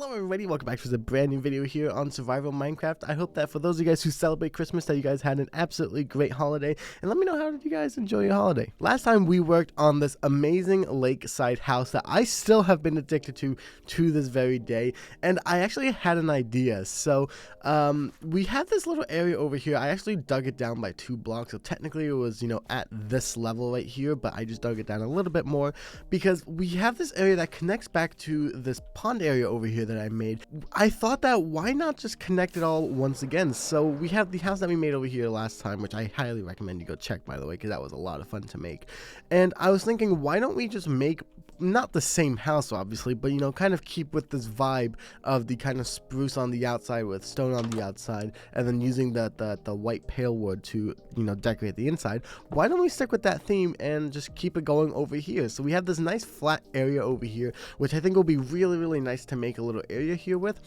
Hello everybody, welcome back to a brand new video here on Survival Minecraft. I hope that for those of you guys who celebrate Christmas that you guys had an absolutely great holiday, and let me know, how did you guys enjoy your holiday? Last time we worked on this amazing lakeside house that I still have been addicted to this very day, and I actually had an idea. So we had this little area over here. I actually dug it down by 2 blocks, so technically it was, at this level right here, but I just dug it down a little bit more because we have this area that connects back to this pond area over here that I made. I thought that why not just connect it all once again? So we have the house that we made over here last time, which I highly recommend you go check, by the way, because that was a lot of fun to make. And I was thinking, why don't we just make not the same house obviously, but kind of keep with this vibe of the kind of spruce on the outside with stone on the outside, and then using the white pale wood to decorate the inside. Why don't we stick with that theme and just keep it going over here? So we have this nice flat area over here, which I think will be really nice to make a little area here with.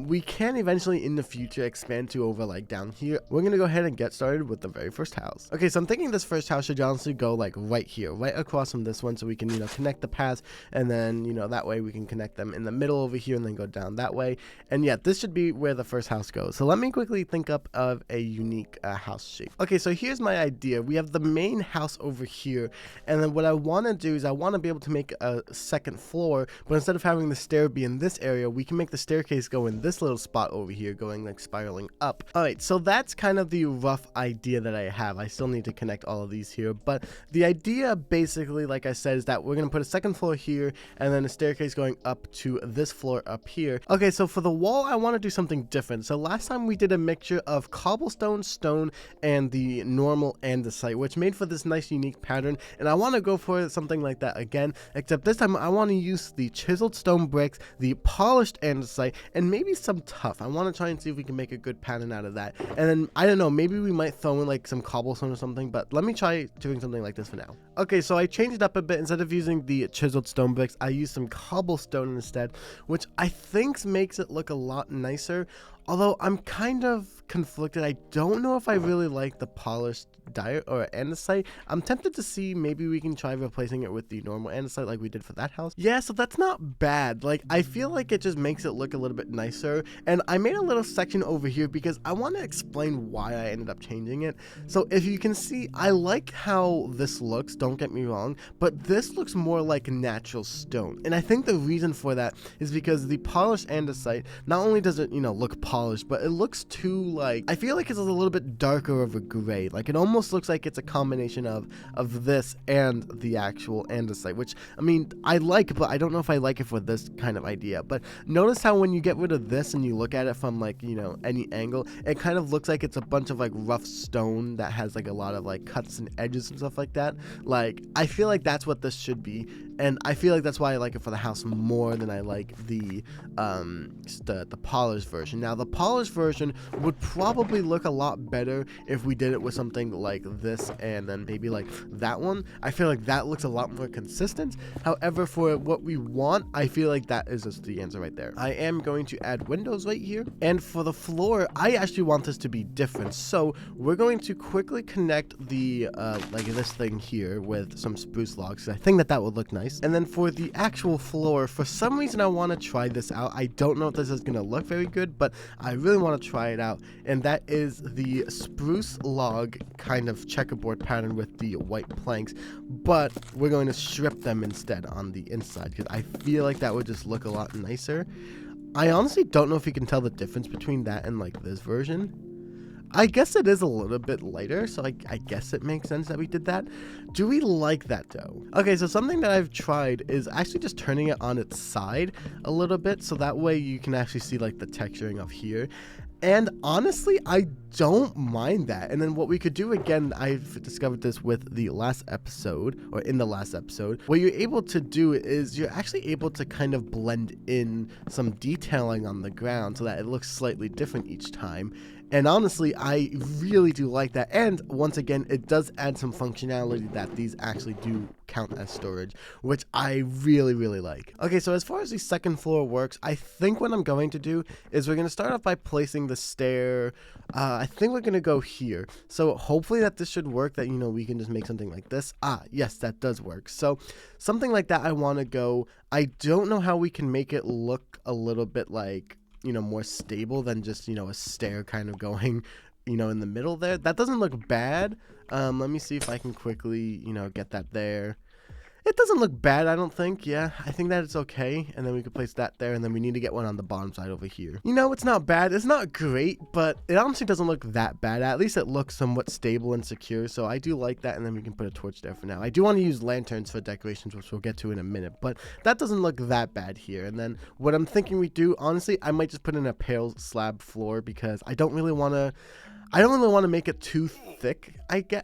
We can eventually in the future expand to over like down here. We're gonna go ahead and get started with the very first house. Okay, so I'm thinking this first house should honestly go like right here, right across from this one, so we can connect the paths, and then that way we can connect them in the middle over here and then go down that way. And yeah, this should be where the first house goes. So let me quickly think up of a unique house shape. Okay, so here's my idea. We have the main house over here, and then what I want to do is I want to be able to make a second floor, but instead of having the stair be in this area, we can make the staircase go in this little spot over here, going like spiraling up. All right, so that's kind of the rough idea that I have. I still need to connect all of these here, but the idea basically, like I said, is that we're gonna put a second floor here and then a staircase going up to this floor up here. Okay, so for the wall I want to do something different. So last time we did a mixture of cobblestone, stone, and the normal andesite, which made for this nice unique pattern, and I want to go for something like that again, except this time I want to use the chiseled stone bricks, the polished andesite, and maybe some tuff. I want to try and see if we can make a good pattern out of that. And then I don't know, maybe we might throw in like some cobblestone or something, but let me try doing something like this for now. Okay, so I changed it up a bit. Instead of using the chiseled stone bricks, I used some cobblestone instead, which I think makes it look a lot nicer. Although I'm kind of conflicted. I don't know if I really like the polished dirt or andesite. I'm tempted to see maybe we can try replacing it with the normal andesite like we did for that house. Yeah, so that's not bad. Like, I feel like it just makes it look a little bit nicer. And I made a little section over here because I want to explain why I ended up changing it. So if you can see, I like how this looks, don't get me wrong, but this looks more like natural stone. And I think the reason for that is because the polished andesite, not only does it, look polished, but it looks too, like, I feel like it's a little bit darker of a gray. Like, it almost looks like it's a combination of this and the actual andesite, which, I mean, I like, but I don't know if I like it for this kind of idea. But notice how when you get rid of this and you look at it from, like, any angle, it kind of looks like it's a bunch of, like, rough stone that has, like, a lot of, like, cuts and edges and stuff like that. Like, I feel like that's what this should be, and I feel like that's why I like it for the house more than I like the polished version. Now, the polished version would probably look a lot better if we did it with something like this and then maybe like that one. I feel like that looks a lot more consistent. However, for what we want, I feel like that is just the answer right there. I am going to add windows right here, and for the floor, I actually want this to be different. So we're going to quickly connect the like this thing here with some spruce logs. I think that would look nice. And then for the actual floor, for some reason I want to try this out. I don't know if this is going to look very good, but I really want to try it out, and that is the spruce log kind of checkerboard pattern with the white planks, but we're going to strip them instead on the inside because I feel like that would just look a lot nicer. I honestly don't know if you can tell the difference between that and like this version. I guess it is a little bit lighter, so I guess it makes sense that we did that. Do we like that though? Okay, so something that I've tried is actually just turning it on its side a little bit, so that way you can actually see like the texturing of here. And honestly, I don't mind that. And then what we could do again, I've discovered this with the last episode, or in the last episode, what you're able to do is you're actually able to kind of blend in some detailing on the ground so that it looks slightly different each time. And honestly, I really do like that. And once again, it does add some functionality that these actually do count as storage, which I really, really like. Okay, so as far as the second floor works, I think what I'm going to do is we're going to start off by placing the stair. I think we're going to go here. So hopefully that this should work, that, we can just make something like this. Yes, that does work. So something like that I want to go. I don't know how we can make it look a little bit like, more stable than just, a stair kind of going, in the middle there. That doesn't look bad. Let me see if I can quickly, get that there. It doesn't look bad, I don't think. Yeah, I think that it's okay. And then we could place that there, and then we need to get one on the bottom side over here. It's not bad. It's not great, but it honestly doesn't look that bad. At least it looks somewhat stable and secure, so I do like that. And then we can put a torch there for now. I do want to use lanterns for decorations, which we'll get to in a minute, but that doesn't look that bad here. And then what I'm thinking we do, honestly, I might just put in a pale slab floor, because I don't really want to make it too thick,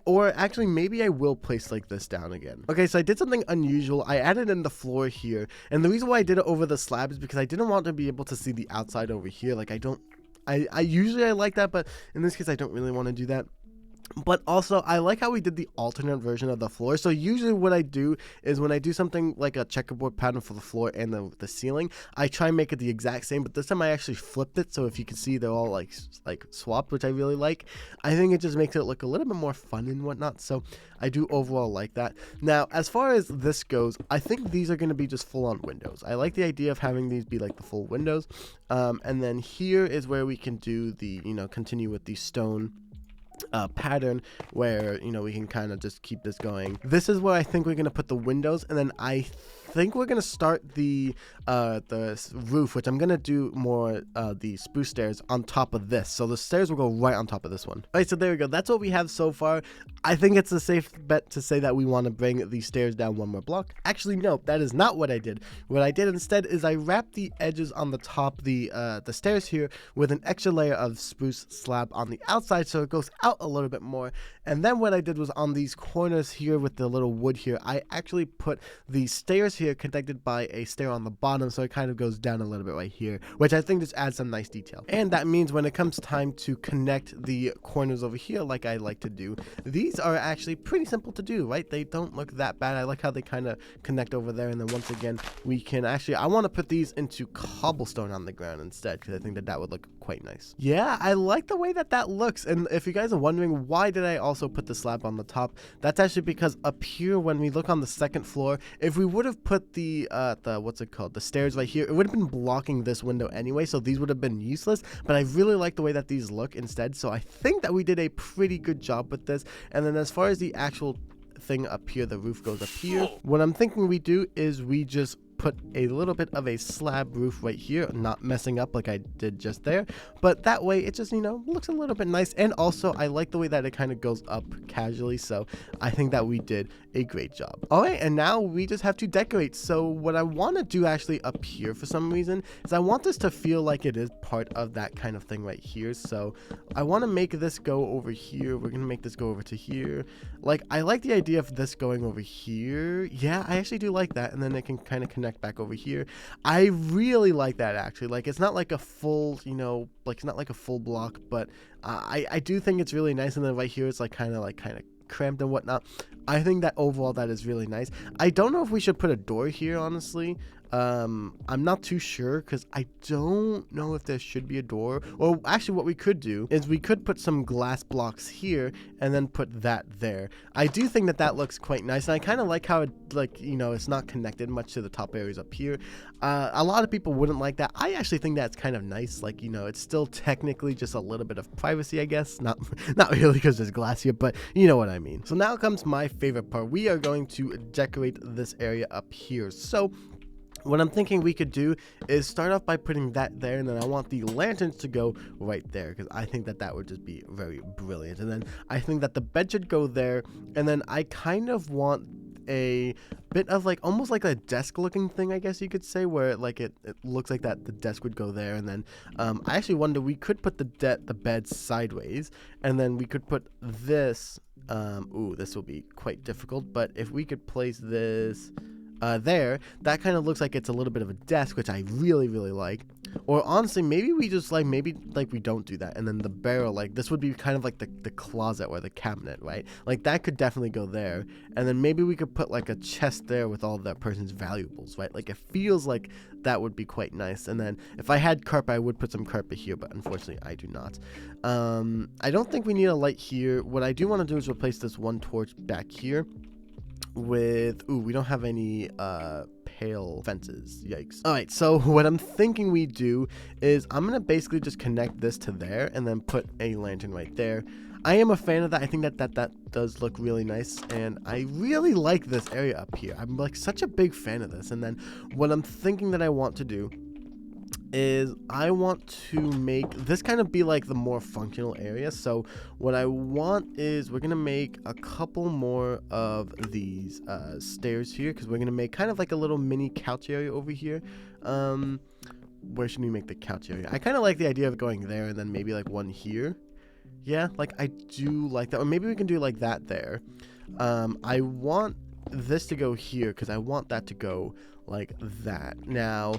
or actually maybe I will place like this down again. Okay, so I did something unusual. I added in the floor here, and the reason why I did it over the slab is because I didn't want to be able to see the outside over here. Like I usually like that, but in this case I don't really want to do that. But also, I like how we did the alternate version of the floor. So usually what I do is when I do something like a checkerboard pattern for the floor and the ceiling, I try and make it the exact same. But this time I actually flipped it. So if you can see, they're all like swapped, which I really like. I think it just makes it look a little bit more fun and whatnot. So I do overall like that. Now, as far as this goes, I think these are going to be just full-on windows. I like the idea of having these be like the full windows. And then here is where we can do the, continue with the stone pattern, where we can kind of just keep this going. This is where I think we're going to put the windows, and then I think we're going to start the roof, which I'm going to do more the spruce stairs on top of this. So the stairs will go right on top of this one. All right, so there we go. That's what we have so far. I think it's a safe bet to say that we want to bring the stairs down one more block. Actually, no, that is not what I did. What I did instead is I wrapped the edges on the top, the stairs here, with an extra layer of spruce slab on the outside, so it goes out a little bit more. And then what I did was on these corners here with the little wood here, I actually put the stairs here connected by a stair on the bottom, so it kind of goes down a little bit right here, which I think just adds some nice detail. And that means when it comes time to connect the corners over here, like I like to do, these are actually pretty simple to do, right? They don't look that bad. I like how they kind of connect over there. And then once again, we can actually, I want to put these into cobblestone on the ground instead, because I think that would look quite nice. Yeah, I like the way that looks. And if you guys are wondering why did I also put the slab on the top, that's actually because up here, when we look on the second floor, if we would have put the what's it called, the stairs right here, it would have been blocking this window anyway, so these would have been useless. But I really like the way that these look instead, so I think that we did a pretty good job with this. And then as far as the actual thing up here, the roof goes up here, what I'm thinking we do is we just put a little bit of a slab roof right here, not messing up like I did just there, but that way it just looks a little bit nice. And also I like the way that it kind of goes up casually, so I think that we did a great job. All right, and now we just have to decorate. So what I want to do actually up here for some reason is I want this to feel like it is part of that kind of thing right here. So I want to make this go over here. We're gonna make this go over to here. Like, I like the idea of this going over here. Yeah, I actually do like that. And then it can kind of connect back over here. I really like that, actually. Like, it's not like a full, like, it's not like a full block, but I do think it's really nice. And then right here it's like kind of cramped and whatnot. I think that overall that is really nice. I don't know if we should put a door here, honestly. I'm not too sure, because I don't know if there should be a door. Or actually what we could do is we could put some glass blocks here and then put that there. I do think that looks quite nice, and I kind of like how it, it's not connected much to the top areas up here. A lot of people wouldn't like that. I actually think that's kind of nice. Like, it's still technically just a little bit of privacy, I guess. Not really, because there's glass here, but you know what I mean. So now comes my favorite part. We are going to decorate this area up here. So what I'm thinking we could do is start off by putting that there, and then I want the lanterns to go right there, because I think that would just be very brilliant. And then I think that the bed should go there, and then I kind of want a bit of almost like a desk looking thing, I guess you could say, where it looks like that the desk would go there. And then I actually wonder, we could put the bed sideways, and then we could put this this will be quite difficult, but if we could place this there, that kind of looks like it's a little bit of a desk, which I really, really like. Or honestly, maybe we just like, maybe like we don't do that, and then the barrel, like this would be kind of like the closet or the cabinet, right? Like that could definitely go there, and then maybe we could put like a chest there with all of that person's valuables, right? Like it feels like that would be quite nice. And then if I had carpet, I would put some carpet here, but unfortunately I do not. I don't think we need a light here. What I do want to do is replace this one torch back here with, ooh, we don't have any pale fences. Yikes. All right, so what I'm thinking we do is I'm gonna basically just connect this to there and then put a lantern right there. I am a fan of that. I think that does look really nice, and I really like this area up here. I'm like such a big fan of this. And then what I'm thinking that I want to do is I want to make this kind of be like the more functional area. So what I want is we're gonna make a couple more of these stairs here, because we're gonna make kind of like a little mini couch area over here. Where should we make the couch area? I kind of like the idea of going there and then maybe like one here. Yeah, like I do like that. Or maybe we can do like that there. I want this to go here because I want that to go like that. Now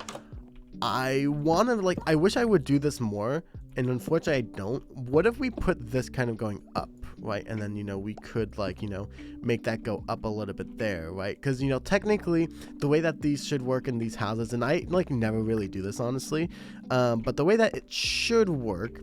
I want to, like, I wish I would do this more, and unfortunately I don't. What if we put this kind of going up, right? And then, you know, we could, like, you know, make that go up a little bit there, right? Because, you know, technically the way that these should work in these houses, and I, like, never really do this, honestly, but the way that it should work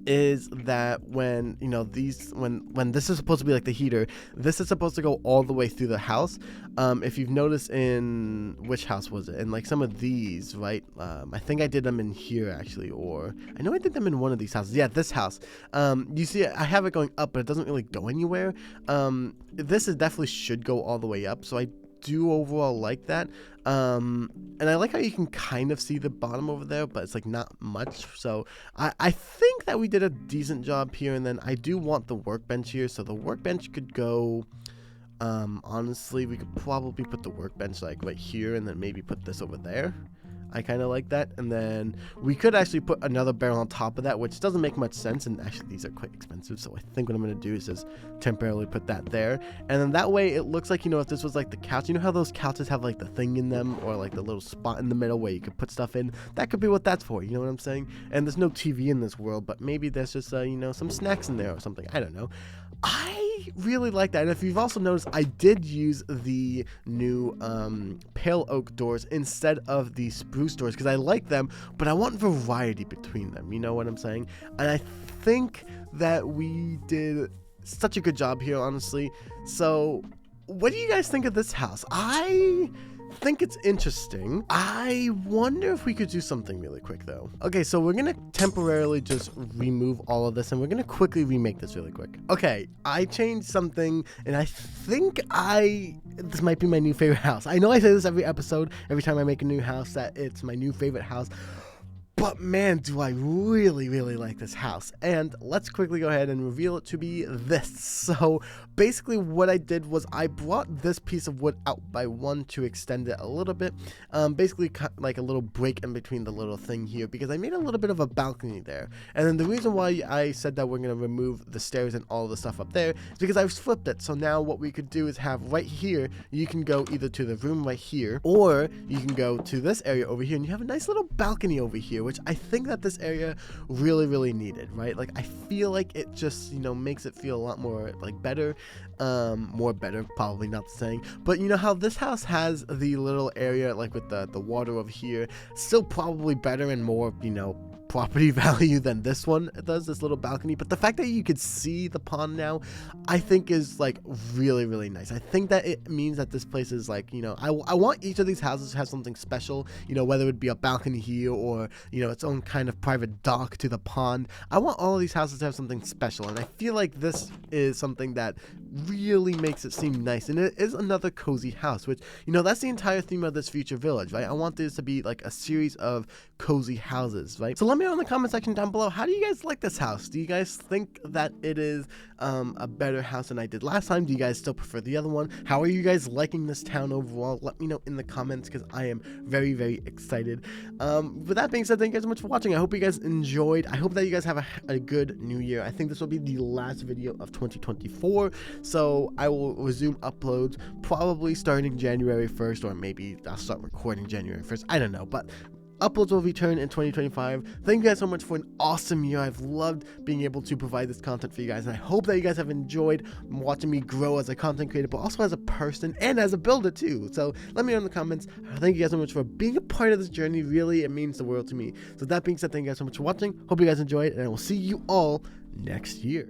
is that when, you know, these, when this is supposed to be like the heater, this is supposed to go all the way through the house. If you've noticed, in which house was it, in like some of these, right? I think I did them in here actually, or I know I did them in one of these houses. Yeah, this house. You see I have it going up, but it doesn't really go anywhere. This is definitely should go all the way up, so I do overall like that. And I like how you can kind of see the bottom over there, but it's like not much. So I think that we did a decent job here. And then I do want the workbench here, so the workbench could go, honestly, we could probably put the workbench like right here, and then maybe put this over there. I kind of like that. And then we could actually put another barrel on top of that, which doesn't make much sense, and actually these are quite expensive, so I think what I'm going to do is just temporarily put that there. And then that way it looks like, you know, if this was like the couch, you know how those couches have like the thing in them, or like the little spot in the middle where you could put stuff in? That could be what that's for, you know what I'm saying? And there's no TV in this world, but maybe there's just you know, some snacks in there or something. I don't know. I really like that. And if you've also noticed, I did use the new pale oak doors instead of the spruce doors, because I like them, but I want variety between them, you know what I'm saying? And I think that we did such a good job here, honestly. So what do you guys think of this house? I think it's interesting. I wonder if we could do something really quick though. Okay, so we're gonna temporarily just remove all of this, and we're gonna quickly remake this really quick. Okay, I changed something, and I think this might be my new favorite house. I know I say this every episode, every time I make a new house, that it's my new favorite house. But man, do I really, really like this house. And let's quickly go ahead and reveal it to be this. So basically what I did was I brought this piece of wood out by one to extend it a little bit. Basically cut like a little break in between the little thing here, because I made a little bit of a balcony there. And then the reason why I said that we're going to remove the stairs and all the stuff up there is because I've flipped it. So now what we could do is have right here, you can go either to the room right here, or you can go to this area over here, and you have a nice little balcony over here, which I think that this area really, really needed, right? Like, I feel like it just, you know, makes it feel a lot more, like, better. More better, probably not the saying, but you know how this house has the little area, like, with the water over here, still probably better and more, you know, property value than this one does, this little balcony. But the fact that you could see the pond now, I think is like really, really nice. I think that it means that this place is like, you know, I want each of these houses to have something special, you know, whether it be a balcony here or, you know, its own kind of private dock to the pond. I want all of these houses to have something special, and I feel like this is something that really makes it seem nice. And it is another cozy house, which, you know, that's the entire theme of this future village, right? I want this to be like a series of cozy houses, right? So let me know in the comment section down below, how do you guys like this house? Do you guys think that it is a better house than I did last time? Do you guys still prefer the other one? How are you guys liking this town overall? Let me know in the comments, because I am very, very excited. With that being said, thank you guys so much for watching. I hope you guys enjoyed. I hope that you guys have a good new year. I think this will be the last video of 2024, so I will resume uploads probably starting January 1st, or maybe I'll start recording January 1st. I don't know, but uploads will return in 2025. Thank you guys so much for an awesome year. I've loved being able to provide this content for you guys, and I hope that you guys have enjoyed watching me grow as a content creator, but also as a person and as a builder too. So let me know in the comments. Thank you guys so much for being a part of this journey. Really, it means the world to me. So that being said, thank you guys so much for watching. Hope you guys enjoyed, and I will see you all next year.